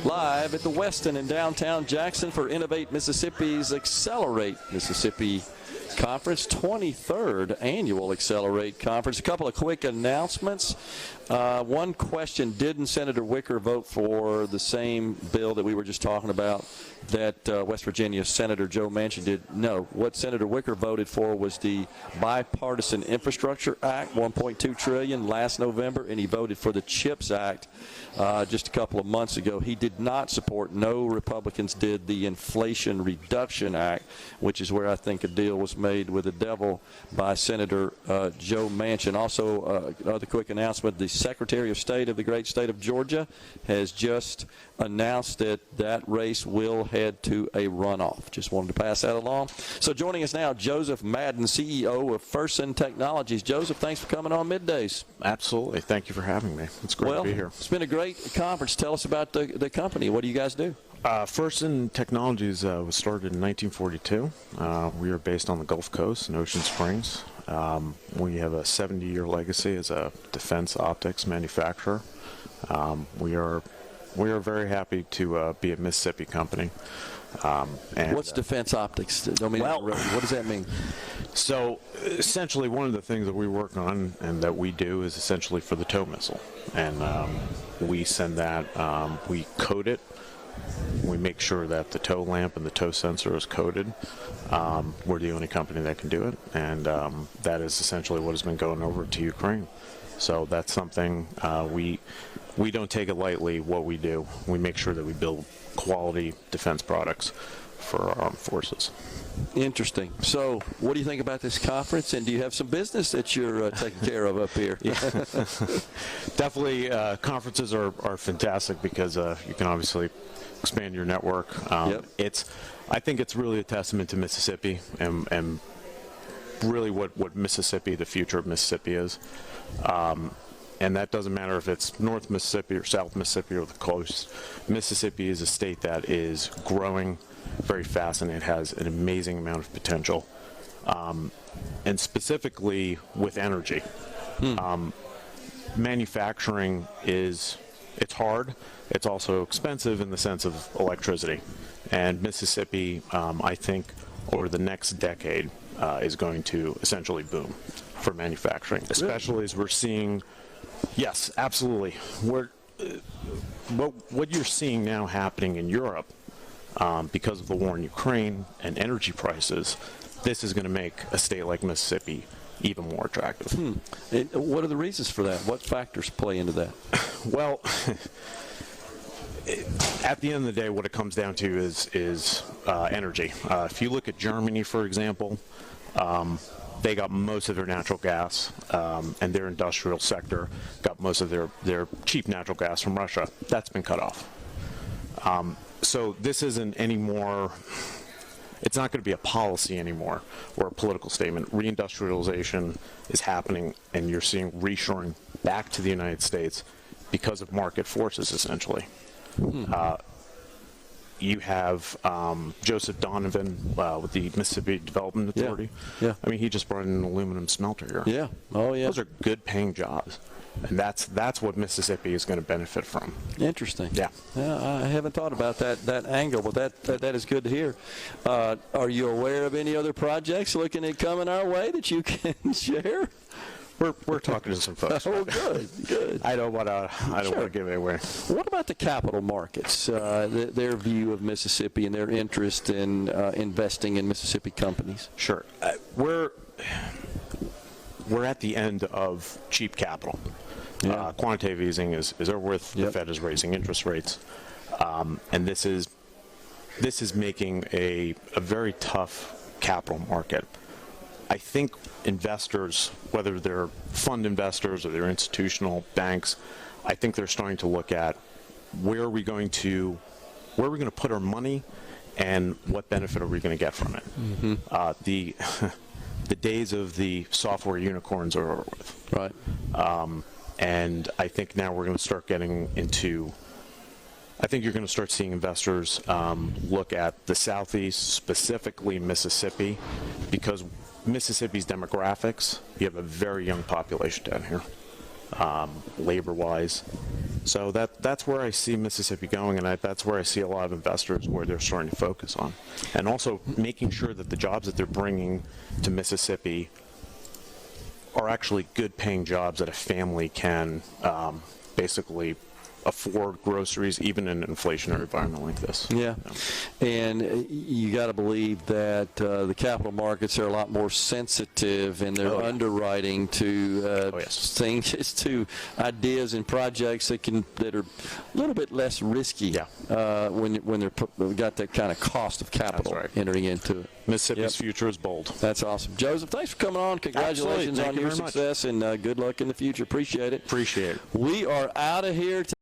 Live at the Westin in downtown Jackson for Innovate Mississippi's Accelerate Mississippi Conference, 23rd Annual Accelerate Conference. A couple of quick announcements. One question, didn't Senator Wicker vote for the same bill that we were just talking about that West Virginia Senator Joe Manchin did? No. What Senator Wicker voted for was the Bipartisan Infrastructure Act, $1.2 trillion last November, and he voted for the CHIPS Act just a couple of months ago. He did not support, no Republicans did, the Inflation Reduction Act, which is where I think a deal was made with the devil by Senator Joe Manchin. Also, another quick announcement, the Secretary of State of the great state of Georgia has just announced that that race will head to a runoff. Just wanted to pass that along. So joining us now, Joseph Maddon, CEO of Ferson Technologies. Joseph, thanks for coming on Middays. Absolutely. Thank you for having me. It's great to be here. It's been a great conference. Tell us about the company. What do you guys do? Ferson Technologies was started in 1942. We are based on the Gulf Coast in Ocean Springs. We have a 70-year legacy as a defense optics manufacturer. We are very happy to be a Mississippi company. And what's defense optics? What does that mean? So essentially one of the things that we work on and that we do is essentially for the tow missile. And we send that, we code it. We make sure that the tow lamp and the tow sensor is coded. We're the only company that can do it, and that is essentially what has been going over to Ukraine. So that's something we don't take it lightly, what we do. We make sure that we build quality defense products for our armed forces. Interesting. So what do you think about this conference, and do you have some business that you're taking care of up here? Definitely, conferences are fantastic because you can obviously expand your network. I think it's really a testament to Mississippi and really what Mississippi, the future of Mississippi is. And that doesn't matter if it's North Mississippi or South Mississippi or the coast. Mississippi is a state that is growing very fast, and it has an amazing amount of potential. And specifically with energy. Manufacturing it's hard. It's also expensive in the sense of electricity. And Mississippi, I think, over the next decade is going to essentially boom for manufacturing, especially as we're seeing. Yes, absolutely. What you're seeing now happening in Europe because of the war in Ukraine and energy prices, this is going to make a state like Mississippi even more attractive. What are the reasons for that? What factors play into that? Well, at the end of the day, what it comes down to is energy. If you look at Germany, for example, they got most of their natural gas, and their industrial sector got most of their cheap natural gas from Russia. That's been cut off. So this isn't anymore. It's not going to be a policy anymore or a political statement. Reindustrialization is happening, and you're seeing reshoring back to the United States because of market forces, essentially. You have Joseph Donovan with the Mississippi Development Authority. Yeah. I mean, he just brought in an aluminum smelter here. Yeah. Oh, yeah. Those are good-paying jobs, and that's what Mississippi is going to benefit from. Interesting. Yeah. I haven't thought about that angle, but that is good to hear. Are you aware of any other projects looking at coming our way that you can share? We're talking to some folks. Oh, good. I don't want to give it away. What about the capital markets? Their view of Mississippi and their interest in investing in Mississippi companies. Sure. We're at the end of cheap capital. Yeah. Quantitative easing is over with. Yep. The Fed is raising interest rates, and this is making a very tough capital market. I think investors, whether they're fund investors or they're institutional banks, I think they're starting to look at where are we going to put our money and what benefit are we going to get from it. The days of the software unicorns are over with. Right. And I think now we're going to start getting into, I think you're going to start seeing investors look at the Southeast, specifically Mississippi, because Mississippi's demographics, you have a very young population down here, labor-wise, So that's where I see Mississippi going, and that's where I see a lot of investors where they're starting to focus on. And also making sure that the jobs that they're bringing to Mississippi are actually good-paying jobs that a family can basically afford groceries, even in an inflationary environment like this. Yeah, and you got to believe that the capital markets are a lot more sensitive in their underwriting to things, to ideas and projects that are a little bit less risky when they've got that kind of cost of capital entering into it. Mississippi's future is bold. That's awesome. Joseph, thanks for coming on. Congratulations on your success, and good luck in the future. Appreciate it. Appreciate it. We are out of here.